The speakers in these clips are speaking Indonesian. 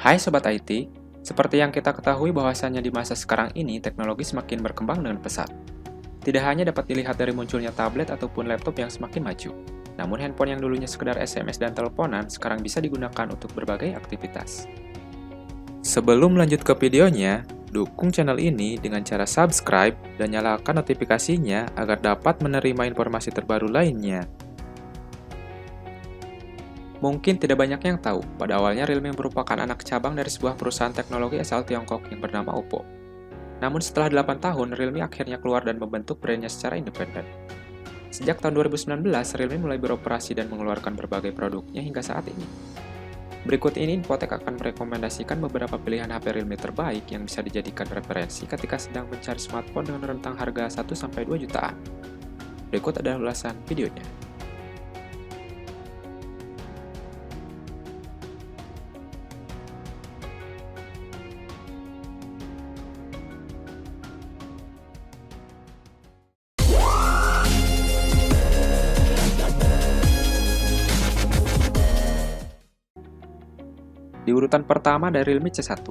Hai Sobat IT, seperti yang kita ketahui bahwasannya di masa sekarang ini teknologi semakin berkembang dengan pesat. Tidak hanya dapat dilihat dari munculnya tablet ataupun laptop yang semakin maju, namun handphone yang dulunya sekedar SMS dan teleponan sekarang bisa digunakan untuk berbagai aktivitas. Sebelum lanjut ke videonya, dukung channel ini dengan cara subscribe dan nyalakan notifikasinya agar dapat menerima informasi terbaru lainnya. Mungkin tidak banyak yang tahu, pada awalnya Realme merupakan anak cabang dari sebuah perusahaan teknologi asal Tiongkok yang bernama Oppo. Namun setelah 8 tahun, Realme akhirnya keluar dan membentuk brandnya secara independen. Sejak tahun 2019, Realme mulai beroperasi dan mengeluarkan berbagai produknya hingga saat ini. Berikut ini Infotech akan merekomendasikan beberapa pilihan HP Realme terbaik yang bisa dijadikan referensi ketika sedang mencari smartphone dengan rentang harga 1-2 jutaan. Berikut adalah ulasan videonya. Di urutan pertama ada Realme C1.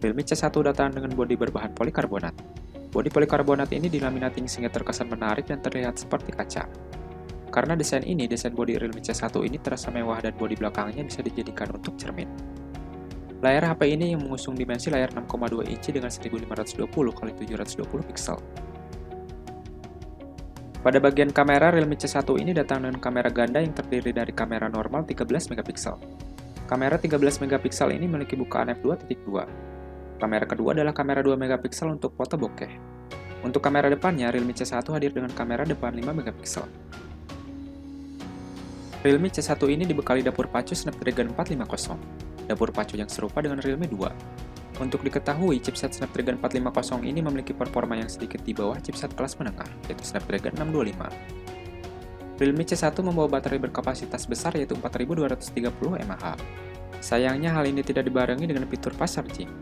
Realme C1 datang dengan bodi berbahan polikarbonat. Bodi polikarbonat ini dilaminating sehingga terkesan menarik dan terlihat seperti kaca. Karena desain bodi Realme C1 ini terasa mewah dan bodi belakangnya bisa dijadikan untuk cermin. Layar HP ini yang mengusung dimensi layar 6,2 inci dengan 1520x720 piksel. Pada bagian kamera, Realme C1 ini datang dengan kamera ganda yang terdiri dari kamera normal 13 megapiksel. Kamera 13 megapiksel ini memiliki bukaan f2.2. Kamera kedua adalah kamera 2 megapiksel untuk foto bokeh. Untuk kamera depannya, Realme C1 hadir dengan kamera depan 5 megapiksel. Realme C1 ini dibekali dapur pacu Snapdragon 450, dapur pacu yang serupa dengan Realme 2. Untuk diketahui, chipset Snapdragon 450 ini memiliki performa yang sedikit di bawah chipset kelas menengah, yaitu Snapdragon 625. Realme C1 membawa baterai berkapasitas besar yaitu 4230 mAh. Sayangnya hal ini tidak dibarengi dengan fitur fast charging.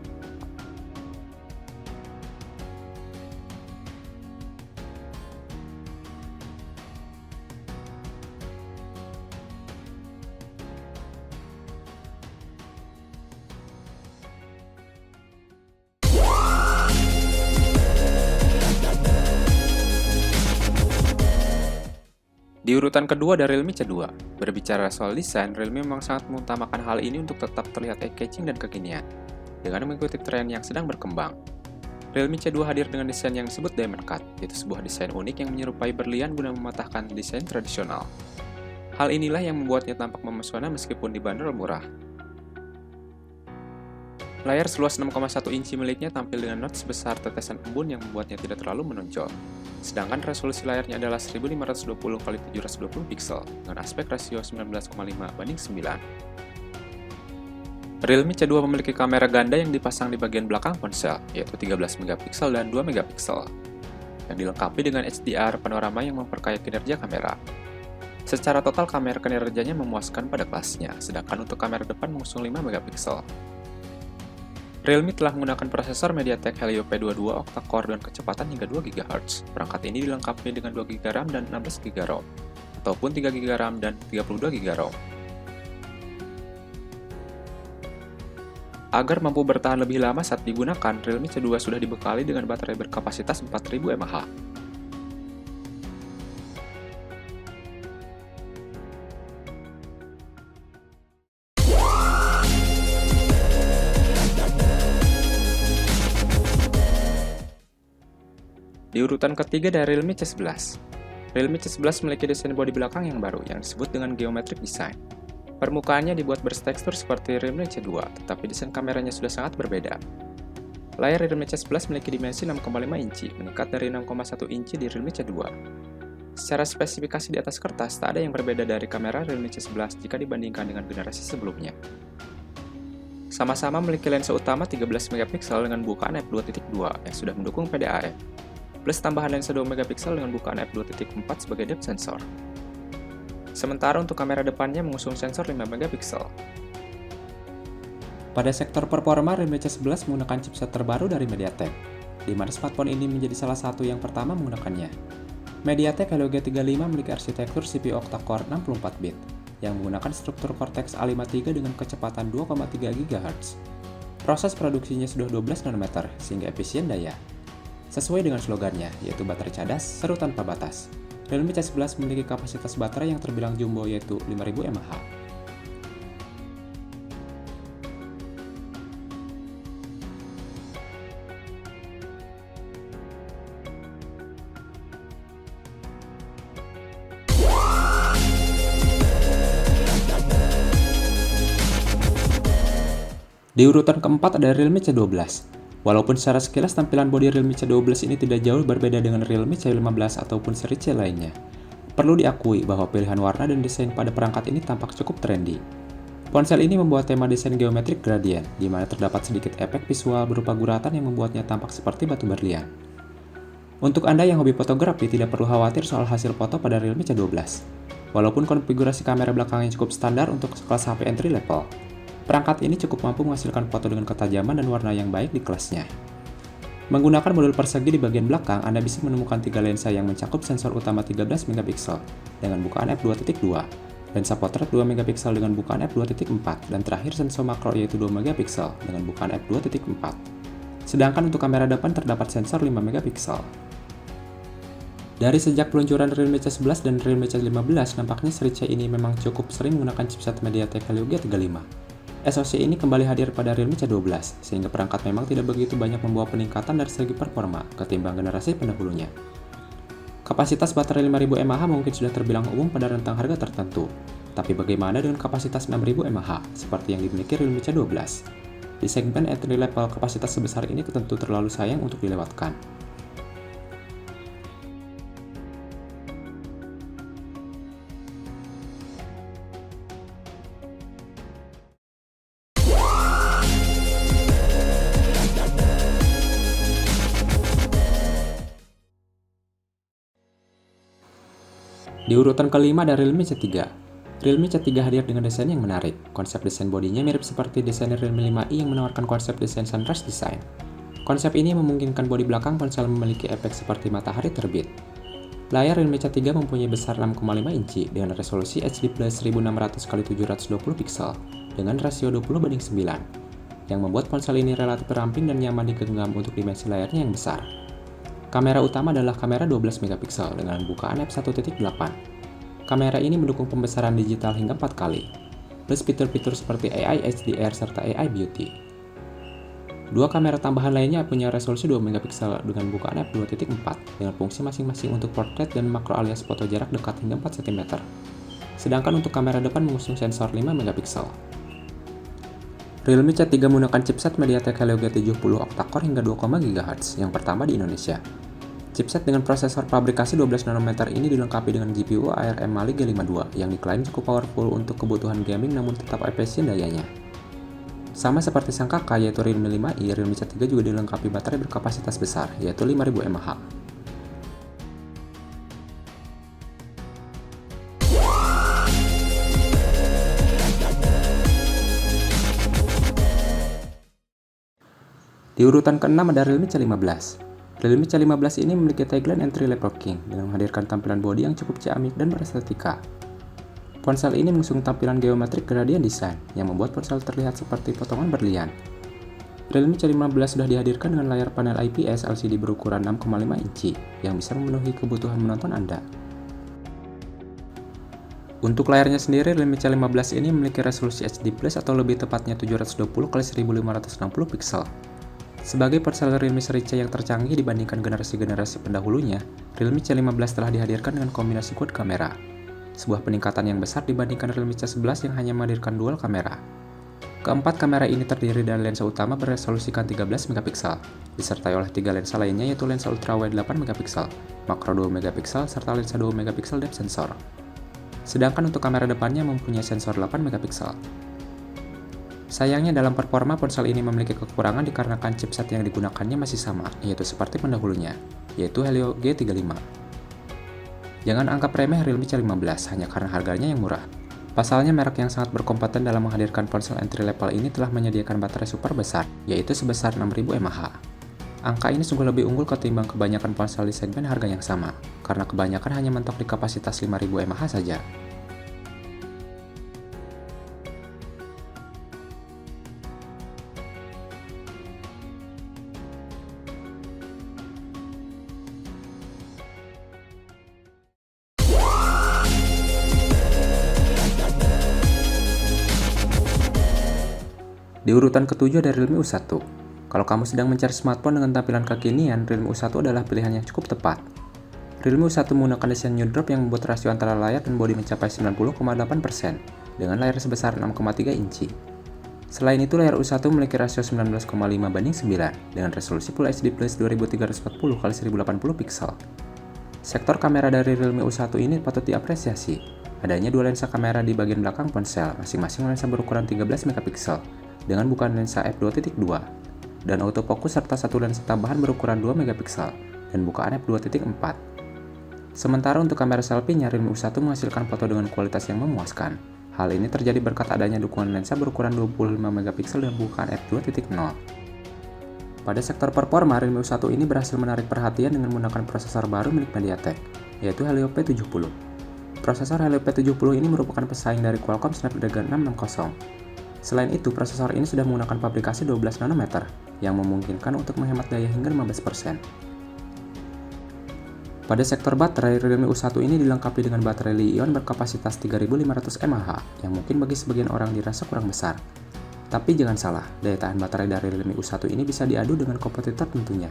Di urutan kedua ada Realme C2. Berbicara soal desain, Realme memang sangat mengutamakan hal ini untuk tetap terlihat eye-catching dan kekinian, dengan mengikuti tren yang sedang berkembang. Realme C2 hadir dengan desain yang disebut Diamond Cut, yaitu sebuah desain unik yang menyerupai berlian guna mematahkan desain tradisional. Hal inilah yang membuatnya tampak memesona meskipun dibanderol murah. Layar seluas 6,1 inci miliknya tampil dengan notch sebesar tetesan embun yang membuatnya tidak terlalu menonjol. Sedangkan resolusi layarnya adalah 1520x720 piksel dengan aspek rasio 19,5:9. Realme C2 memiliki kamera ganda yang dipasang di bagian belakang ponsel, yaitu 13 megapiksel dan 2 megapiksel, yang dilengkapi dengan HDR panorama yang memperkaya kinerja kamera. Secara total kamera kinerjanya memuaskan pada kelasnya, sedangkan untuk kamera depan mengusung 5 megapiksel. Realme telah menggunakan prosesor MediaTek Helio P22 octa-core dengan kecepatan hingga 2 GHz. Perangkat ini dilengkapi dengan 2 GB RAM dan 16 GB ROM, ataupun 3 GB RAM dan 32 GB ROM. Agar mampu bertahan lebih lama saat digunakan, Realme C2 sudah dibekali dengan baterai berkapasitas 4000 mAh. Di urutan ketiga ada Realme C11. Realme C11 memiliki desain bodi belakang yang baru yang disebut dengan geometric design. Permukaannya dibuat bertekstur seperti Realme C2, tetapi desain kameranya sudah sangat berbeda. Layar Realme C11 memiliki dimensi 6,5 inci, meningkat dari 6,1 inci di Realme C2. Secara spesifikasi di atas kertas, tak ada yang berbeda dari kamera Realme C11 jika dibandingkan dengan generasi sebelumnya. Sama-sama memiliki lensa utama 13 megapiksel dengan bukaan f2.2 yang sudah mendukung PDAF, plus tambahan lensa 2 megapiksel dengan bukaan f2.4 sebagai depth sensor. Sementara untuk kamera depannya mengusung sensor 5 megapiksel. Pada sektor performa, Realme C11 menggunakan chipset terbaru dari MediaTek, di mana smartphone ini menjadi salah satu yang pertama menggunakannya. MediaTek Helio G35 memiliki arsitektur CPU octa-core 64 bit. yang menggunakan struktur Cortex A53 dengan kecepatan 2,3 GHz. Proses produksinya sudah 12 nanometer, sehingga efisien daya. Sesuai dengan slogannya, yaitu baterai cadas, seru tanpa batas. Realme C11 memiliki kapasitas baterai yang terbilang jumbo, yaitu 5000 mAh. Di urutan keempat ada Realme C12. Walaupun secara sekilas tampilan bodi Realme C12 ini tidak jauh berbeda dengan Realme C15 ataupun seri C lainnya, perlu diakui bahwa pilihan warna dan desain pada perangkat ini tampak cukup trendy. Ponsel ini membuat tema desain geometrik gradient, di mana terdapat sedikit efek visual berupa guratan yang membuatnya tampak seperti batu berlian. Untuk Anda yang hobi fotografi, tidak perlu khawatir soal hasil foto pada Realme C12. Walaupun konfigurasi kamera belakangnya cukup standar untuk kelas HP entry level, perangkat ini cukup mampu menghasilkan foto dengan ketajaman dan warna yang baik di kelasnya. Menggunakan modul persegi di bagian belakang, Anda bisa menemukan 3 lensa yang mencakup sensor utama 13 megapiksel dengan bukaan f2.2, lensa potret 2 megapiksel dengan bukaan f2.4, dan terakhir sensor makro yaitu 2 megapiksel dengan bukaan f2.4. Sedangkan untuk kamera depan terdapat sensor 5 megapiksel. Dari sejak peluncuran Realme C11 dan Realme C15, nampaknya seri C ini memang cukup sering menggunakan chipset MediaTek Helio G35. SoC ini kembali hadir pada Realme C12, sehingga perangkat memang tidak begitu banyak membawa peningkatan dari segi performa ketimbang generasi pendahulunya. Kapasitas baterai 5000 mAh mungkin sudah terbilang umum pada rentang harga tertentu, tapi bagaimana dengan kapasitas 6000 mAh seperti yang dimiliki Realme C12? Di segmen entry level, kapasitas sebesar ini tentu terlalu sayang untuk dilewatkan. Di urutan kelima ada Realme C3. Realme C3 hadir dengan desain yang menarik. Konsep desain bodinya mirip seperti desain Realme 5i yang menawarkan konsep desain sunrise design. Konsep ini memungkinkan bodi belakang ponsel memiliki efek seperti matahari terbit. Layar Realme C3 mempunyai besar 6,5 inci dengan resolusi HD+ 1600x720 piksel dengan rasio 20:9, yang membuat ponsel ini relatif ramping dan nyaman digenggam untuk dimensi layarnya yang besar. Kamera utama adalah kamera 12 megapiksel dengan bukaan f1.8. Kamera ini mendukung pembesaran digital hingga 4 kali, plus fitur-fitur seperti AI HDR serta AI Beauty. Dua kamera tambahan lainnya punya resolusi 2 megapiksel dengan bukaan f2.4 dengan fungsi masing-masing untuk portrait dan makro alias foto jarak dekat hingga 4 cm. Sedangkan untuk kamera depan mengusung sensor 5 megapiksel. Realme C3 menggunakan chipset MediaTek Helio G70 octa-core hingga 2, GHz yang pertama di Indonesia. Chipset dengan prosesor pabrikasi 12 nanometer ini dilengkapi dengan GPU ARM Mali G52 yang diklaim cukup powerful untuk kebutuhan gaming namun tetap efisien dayanya. Sama seperti sang kakak yaitu Realme 5i, Realme C3 juga dilengkapi baterai berkapasitas besar yaitu 5000 mAh. Di urutan ke-6 ada Realme C15. Realme C15 ini memiliki tagline Entry Level King dengan menghadirkan tampilan bodi yang cukup ciamik dan berestetika. Ponsel ini mengusung tampilan geometrik gradient design yang membuat ponsel terlihat seperti potongan berlian. Realme C15 sudah dihadirkan dengan layar panel IPS LCD berukuran 6,5 inci yang bisa memenuhi kebutuhan menonton Anda. Untuk layarnya sendiri, Realme C15 ini memiliki resolusi HD+ atau lebih tepatnya 720x1560 piksel. Sebagai ponsel Realme seri C yang tercanggih dibandingkan generasi-generasi pendahulunya, Realme C15 telah dihadirkan dengan kombinasi quad kamera, sebuah peningkatan yang besar dibandingkan Realme C11 yang hanya menghadirkan dual kamera. Keempat kamera ini terdiri dari lensa utama beresolusikan 13 megapiksel, disertai oleh 3 lensa lainnya yaitu lensa ultrawide 8 megapiksel, makro 2 megapiksel, serta lensa 2 megapiksel depth sensor. Sedangkan untuk kamera depannya mempunyai sensor 8 megapiksel. Sayangnya dalam performa ponsel ini memiliki kekurangan dikarenakan chipset yang digunakannya masih sama, yaitu seperti pendahulunya, yaitu Helio G35. Jangan anggap remeh Realme C15 hanya karena harganya yang murah. Pasalnya merek yang sangat berkompeten dalam menghadirkan ponsel entry level ini telah menyediakan baterai super besar, yaitu sebesar 6000 mAh. Angka ini sungguh lebih unggul ketimbang kebanyakan ponsel di segmen harga yang sama, karena kebanyakan hanya mentok di kapasitas 5000 mAh saja. Di urutan ketujuh ada Realme U1. Kalau kamu sedang mencari smartphone dengan tampilan kekinian, Realme U1 adalah pilihan yang cukup tepat. Realme U1 menggunakan desain new drop yang membuat rasio antara layar dan bodi mencapai 90,8% dengan layar sebesar 6,3 inci. Selain itu, layar U1 memiliki rasio 19,5:9 dengan resolusi Full HD Plus 2340x1080 pixel. Sektor kamera dari Realme U1 ini patut diapresiasi. Adanya dua lensa kamera di bagian belakang ponsel, masing-masing lensa berukuran 13 megapiksel dengan bukaan lensa f2.2 dan autofocus serta satu lensa tambahan berukuran 2 megapiksel dan bukaan f2.4. Sementara untuk kamera selfie-nya, Realme U1 menghasilkan foto dengan kualitas yang memuaskan. Hal ini terjadi berkat adanya dukungan lensa berukuran 25 megapiksel dan bukaan f2.0. Pada sektor performa, Realme U1 ini berhasil menarik perhatian dengan menggunakan prosesor baru milik MediaTek, yaitu Helio P70. Prosesor Helio P70 ini merupakan pesaing dari Qualcomm Snapdragon 660. Selain itu, prosesor ini sudah menggunakan pabrikasi 12 nanometer, yang memungkinkan untuk menghemat daya hingga 15%. Pada sektor baterai, Realme U1 ini dilengkapi dengan baterai Li-ion berkapasitas 3500 mAh, yang mungkin bagi sebagian orang dirasa kurang besar. Tapi jangan salah, daya tahan baterai dari Realme U1 ini bisa diadu dengan kompetitor tentunya.